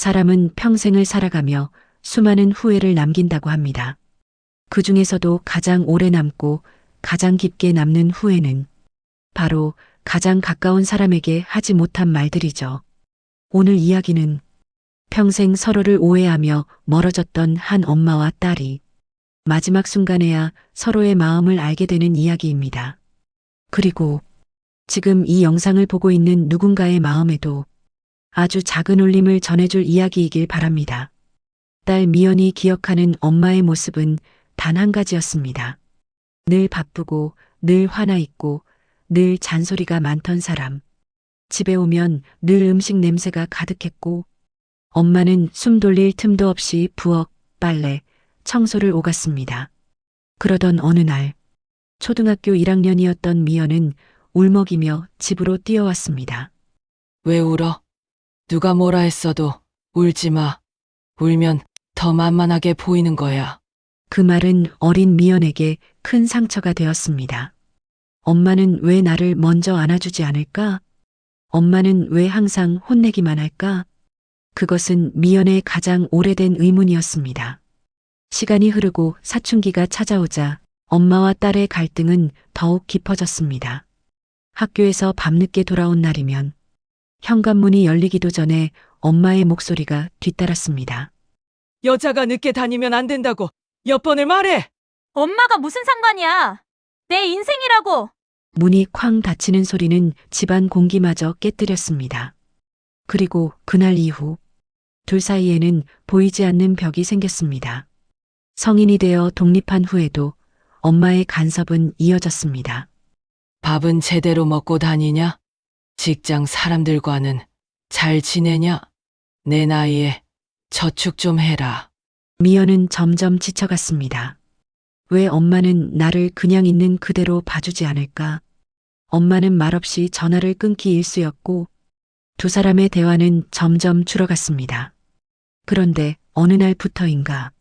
사람은 평생을 살아가며 수많은 후회를 남긴다고 합니다. 그 중에서도 가장 오래 남고 가장 깊게 남는 후회는 바로 가장 가까운 사람에게 하지 못한 말들이죠. 오늘 이야기는 평생 서로를 오해하며 멀어졌던 한 엄마와 딸이 마지막 순간에야 서로의 마음을 알게 되는 이야기입니다. 그리고 지금 이 영상을 보고 있는 누군가의 마음에도 아주 작은 울림을 전해줄 이야기이길 바랍니다. 딸 미연이 기억하는 엄마의 모습은 단 한 가지였습니다. 늘 바쁘고 늘 화나 있고 늘 잔소리가 많던 사람. 집에 오면 늘 음식 냄새가 가득했고 엄마는 숨 돌릴 틈도 없이 부엌, 빨래, 청소를 오갔습니다. 그러던 어느 날 초등학교 1학년이었던 미연은 울먹이며 집으로 뛰어왔습니다. 왜 울어? 누가 뭐라 했어도 울지 마. 울면 더 만만하게 보이는 거야. 그 말은 어린 미연에게 큰 상처가 되었습니다. 엄마는 왜 나를 먼저 안아주지 않을까? 엄마는 왜 항상 혼내기만 할까? 그것은 미연의 가장 오래된 의문이었습니다. 시간이 흐르고 사춘기가 찾아오자 엄마와 딸의 갈등은 더욱 깊어졌습니다. 학교에서 밤늦게 돌아온 날이면 현관문이 열리기도 전에 엄마의 목소리가 뒤따랐습니다. 여자가 늦게 다니면 안 된다고 몇 번을 말해! 엄마가 무슨 상관이야? 내 인생이라고! 문이 쾅 닫히는 소리는 집안 공기마저 깨뜨렸습니다. 그리고 그날 이후 둘 사이에는 보이지 않는 벽이 생겼습니다. 성인이 되어 독립한 후에도 엄마의 간섭은 이어졌습니다. 밥은 제대로 먹고 다니냐? 직장 사람들과는 잘 지내냐? 내 나이에 저축 좀 해라. 미연은 점점 지쳐갔습니다. 왜 엄마는 나를 그냥 있는 그대로 봐주지 않을까? 엄마는 말없이 전화를 끊기 일쑤였고 두 사람의 대화는 점점 줄어갔습니다. 그런데 어느 날부터인가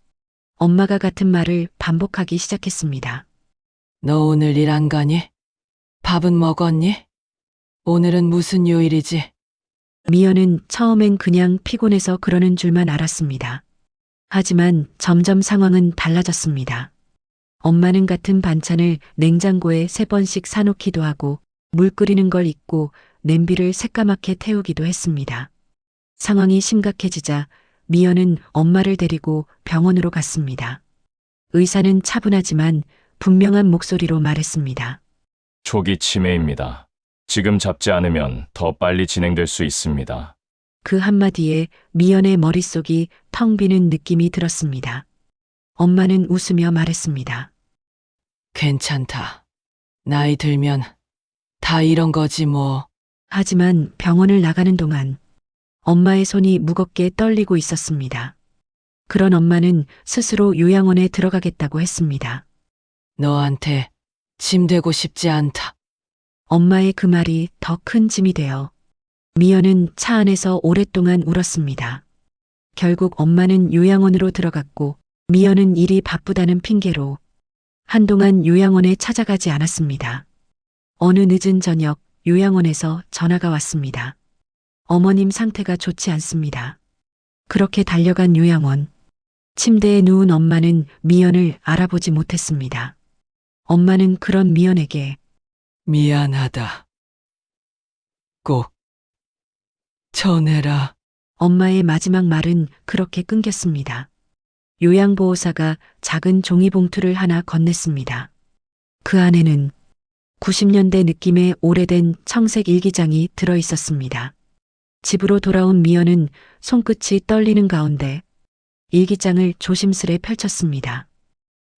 엄마가 같은 말을 반복하기 시작했습니다. 너 오늘 일 안 가니? 밥은 먹었니? 오늘은 무슨 요일이지? 미연은 처음엔 그냥 피곤해서 그러는 줄만 알았습니다. 하지만 점점 상황은 달라졌습니다. 엄마는 같은 반찬을 냉장고에 3번씩 사놓기도 하고 물 끓이는 걸 잊고 냄비를 새까맣게 태우기도 했습니다. 상황이 심각해지자 미연은 엄마를 데리고 병원으로 갔습니다. 의사는 차분하지만 분명한 목소리로 말했습니다. 초기 치매입니다. 지금 잡지 않으면 더 빨리 진행될 수 있습니다. 그 한마디에 미연의 머릿속이 텅 비는 느낌이 들었습니다. 엄마는 웃으며 말했습니다. 괜찮다. 나이 들면 다 이런 거지 뭐. 하지만 병원을 나가는 동안 엄마의 손이 무겁게 떨리고 있었습니다. 그런 엄마는 스스로 요양원에 들어가겠다고 했습니다. 너한테 짐 되고 싶지 않다. 엄마의 그 말이 더 큰 짐이 되어 미연은 차 안에서 오랫동안 울었습니다. 결국 엄마는 요양원으로 들어갔고 미연은 일이 바쁘다는 핑계로 한동안 요양원에 찾아가지 않았습니다. 어느 늦은 저녁 요양원에서 전화가 왔습니다. 어머님 상태가 좋지 않습니다. 그렇게 달려간 요양원. 침대에 누운 엄마는 미연을 알아보지 못했습니다. 엄마는 그런 미연에게 미안하다. 꼭 전해라. 엄마의 마지막 말은 그렇게 끊겼습니다. 요양보호사가 작은 종이봉투를 하나 건넸습니다. 그 안에는 90년대 느낌의 오래된 청색 일기장이 들어 있었습니다. 집으로 돌아온 미연은 손끝이 떨리는 가운데 일기장을 조심스레 펼쳤습니다.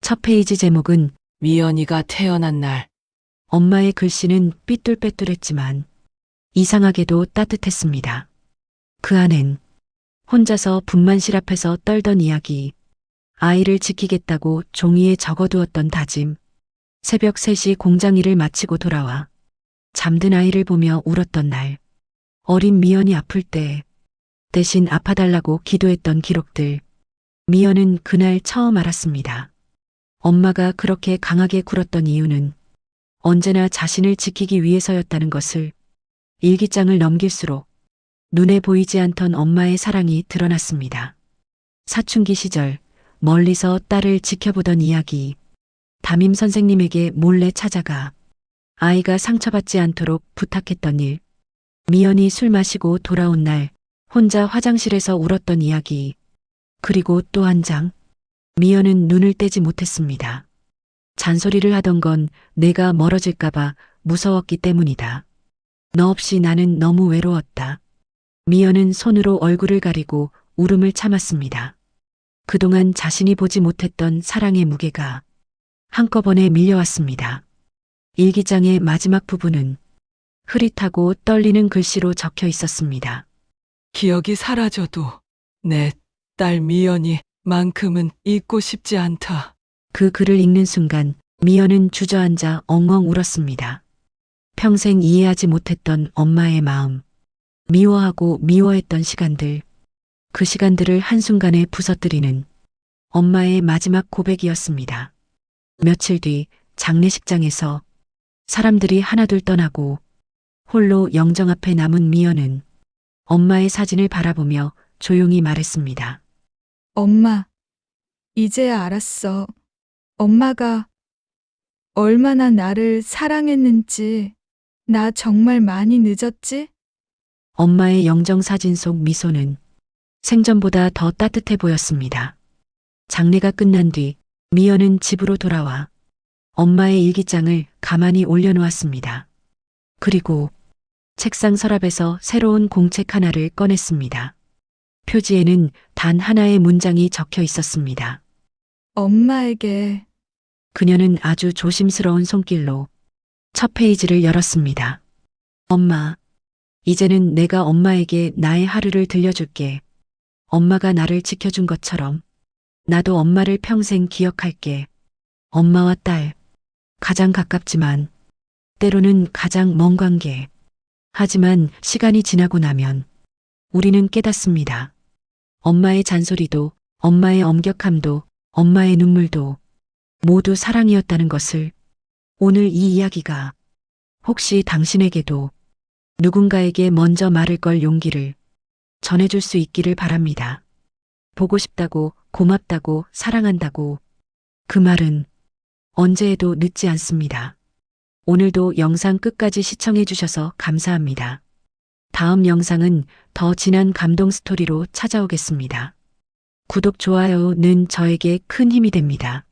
첫 페이지 제목은 미연이가 태어난 날. 엄마의 글씨는 삐뚤빼뚤했지만 이상하게도 따뜻했습니다. 그 안엔 혼자서 분만실 앞에서 떨던 이야기, 아이를 지키겠다고 종이에 적어두었던 다짐, 새벽 3시 공장 일을 마치고 돌아와 잠든 아이를 보며 울었던 날, 어린 미연이 아플 때 대신 아파달라고 기도했던 기록들. 미연은 그날 처음 알았습니다. 엄마가 그렇게 강하게 굴었던 이유는 언제나 자신을 지키기 위해서였다는 것을. 일기장을 넘길수록 눈에 보이지 않던 엄마의 사랑이 드러났습니다. 사춘기 시절 멀리서 딸을 지켜보던 이야기, 담임 선생님에게 몰래 찾아가 아이가 상처받지 않도록 부탁했던 일, 미연이 술 마시고 돌아온 날 혼자 화장실에서 울었던 이야기, 그리고 또 한 장. 미연은 눈을 떼지 못했습니다. 잔소리를 하던 건 내가 멀어질까봐 무서웠기 때문이다. 너 없이 나는 너무 외로웠다. 미연은 손으로 얼굴을 가리고 울음을 참았습니다. 그동안 자신이 보지 못했던 사랑의 무게가 한꺼번에 밀려왔습니다. 일기장의 마지막 부분은 흐릿하고 떨리는 글씨로 적혀 있었습니다. 기억이 사라져도 내 딸 미연이 만큼은 잊고 싶지 않다. 그 글을 읽는 순간 미연은 주저앉아 엉엉 울었습니다. 평생 이해하지 못했던 엄마의 마음, 미워하고 미워했던 시간들, 그 시간들을 한순간에 부서뜨리는 엄마의 마지막 고백이었습니다. 며칠 뒤 장례식장에서 사람들이 하나둘 떠나고 홀로 영정 앞에 남은 미연은 엄마의 사진을 바라보며 조용히 말했습니다. 엄마, 이제야 알았어. 엄마가 얼마나 나를 사랑했는지. 나 정말 많이 늦었지? 엄마의 영정 사진 속 미소는 생전보다 더 따뜻해 보였습니다. 장례가 끝난 뒤 미연은 집으로 돌아와 엄마의 일기장을 가만히 올려놓았습니다. 그리고 책상 서랍에서 새로운 공책 하나를 꺼냈습니다. 표지에는 단 하나의 문장이 적혀 있었습니다. 엄마에게. 그녀는 아주 조심스러운 손길로 첫 페이지를 열었습니다. 엄마, 이제는 내가 엄마에게 나의 하루를 들려줄게. 엄마가 나를 지켜준 것처럼 나도 엄마를 평생 기억할게. 엄마와 딸, 가장 가깝지만 때로는 가장 먼 관계. 하지만 시간이 지나고 나면 우리는 깨닫습니다. 엄마의 잔소리도, 엄마의 엄격함도, 엄마의 눈물도 모두 사랑이었다는 것을. 오늘 이 이야기가 혹시 당신에게도 누군가에게 먼저 말을 걸 용기를 전해줄 수 있기를 바랍니다. 보고 싶다고, 고맙다고, 사랑한다고. 그 말은 언제 해도 늦지 않습니다. 오늘도 영상 끝까지 시청해 주셔서 감사합니다. 다음 영상은 더 진한 감동 스토리로 찾아오겠습니다. 구독, 좋아요는 저에게 큰 힘이 됩니다.